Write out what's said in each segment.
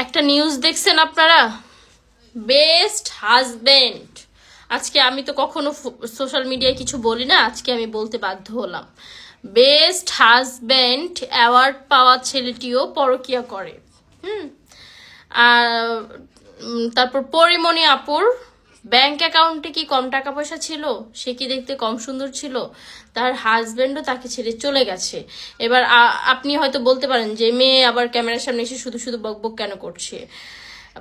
একটা নিউজ দেখছেন আপনারা, বেস্ট হাজবেন্ড। আজকে আমি তো কখনো সোশ্যাল মিডিয়ায় কিছু বলি না, আজকে আমি বলতে বাধ্য হলাম। বেস্ট হাজবেন্ড অ্যাওয়ার্ড পাওয়া ছেলেটিও পরকিয়া করে। আর তারপর পরিমণি আপুর ব্যাংক অ্যাকাউন্টে কি কম টাকা পয়সা ছিল, সে কি দেখতে কম সুন্দর ছিল, তার হাজবেন্ডও তাকে ছেড়ে চলে গেছে। এবার আপনি হয়তো বলতে পারেন যে মেয়ে আবার ক্যামেরার সামনে এসে শুধু শুধু বকবক কেন করছে।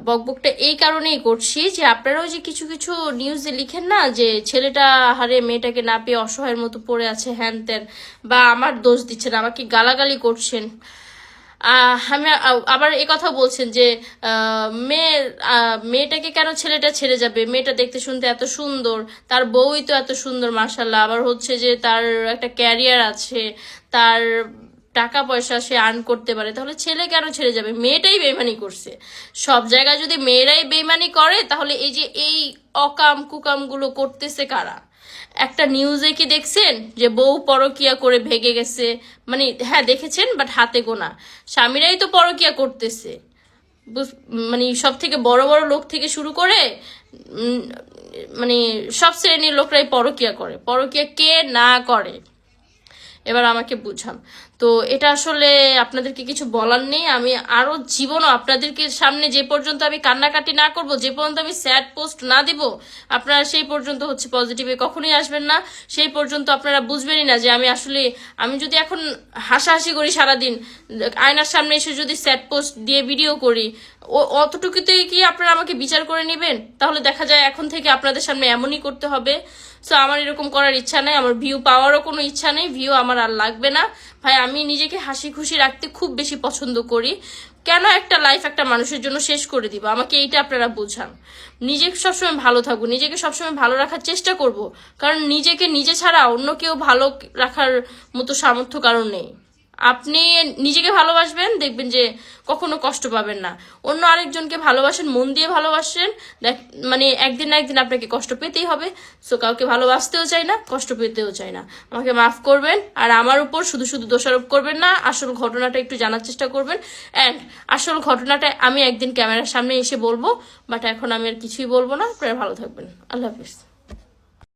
বকবকটা এই কারণেই করছি যে আপনারাও যে কিছু কিছু নিউজে লিখেন না যে ছেলেটা হারে মেয়েটাকে না পেয়ে অসহায়ের মতো পড়ে আছে হ্যান ত্যান, বা আমার দোষ দিচ্ছেন, আমাকে গালাগালি করছেন। আমি আবার এই কথা বলছেন যে মেয়েটাকে কেন ছেলেটা ছেড়ে যাবে, মেয়েটা দেখতে শুনতে এত সুন্দর, তার বউই তো এত সুন্দর মাশাল্লাহ, আবার হচ্ছে যে তার একটা ক্যারিয়ার আছে, তার টাকা পয়সা সে আর্ন করতে পারে, তাহলে ছেলে কেন ছেড়ে যাবে? মেয়েটাই বেইমানি করছে। সব জায়গায় যদি মেয়েরাই বেইমানি করে তাহলে এই যে এই অকাম কুকামগুলো করতেছে কারা? একটা নিউজে কি দেখছেন যে বউ পরকিয়া করে ভেগে গেছে? মানে হ্যাঁ দেখেছেন, বাট হাতে গোনা। স্বামীরাই তো পরকিয়া করতেছে, মানে সব থেকে বড় বড় লোক থেকে শুরু করে মানে সব শ্রেণীর লোকরাই পরকিয়া করে। পরকিয়া কে না করে এবার আমাকে বুঝান। তো এটা আসলে আপনাদেরকে কিছু বলার নেই। আমি আরো জীবনও আপনাদেরকে সামনে যে পর্যন্ত আমি কান্নাকাটি না করব, যে পর্যন্ত আমি স্যাড পোস্ট না দিব, আপনারা সেই পর্যন্ত হচ্ছে পজিটিভে কখনোই আসবেন না। সেই পর্যন্ত আপনারা বুঝবেনই না যে আমি আসলে, আমি যদি এখন হাসাহাসি করি সারাদিন, আয়নার সামনে এসে যদি স্যাড পোস্ট দিয়ে ভিডিও করি, অতটুকুতেই কি আপনারা আমাকে বিচার করে নেবেন? তাহলে দেখা যায় এখন থেকে আপনাদের সামনে এমনই করতে হবে। সো আমার এরকম করার ইচ্ছা নেই, আমার ভিউ পাওয়ারও কোনো ইচ্ছা নেই, ভিউ আমার আর লাগবে না ভাই। আমি নিজেকে হাসি খুশি রাখতে খুব বেশি পছন্দ করি। কেন একটা লাইফ একটা মানুষের জন্য শেষ করে দিব? আমাকে এইটা আপনারা বোঝান। নিজেকে সবসময় ভালো থাকবো, নিজেকে সবসময় ভালো রাখার চেষ্টা করব, কারণ নিজেকে নিজে ছাড়া অন্য কেউ ভালো রাখার মতো সামর্থ্য কারণ নেই। আপনি নিজেকে ভালোবাসবেন, দেখবেন যে কখনো কষ্ট পাবেন না। অন্য আরেকজনকে ভালোবাসেন, মন দিয়ে ভালোবাসেন, মানে একদিন না একদিন আপনাকে কষ্ট পেতেই হবে। সো কাউকে ভালোবাসতেও চাই না, কষ্ট পেতেও চাই না। আমাকে মাফ করবেন, আর আমার উপর শুধু শুধু দোষারোপ করবেন না। আসল ঘটনাটা একটু জানার চেষ্টা করবেন, অ্যান্ড আসল ঘটনাটা আমি একদিন ক্যামেরার সামনে এসে বলবো, বাট এখন আমি আর কিছুই বলবো না। আপনারা ভালো থাকবেন। আল্লাহ হাফিজ।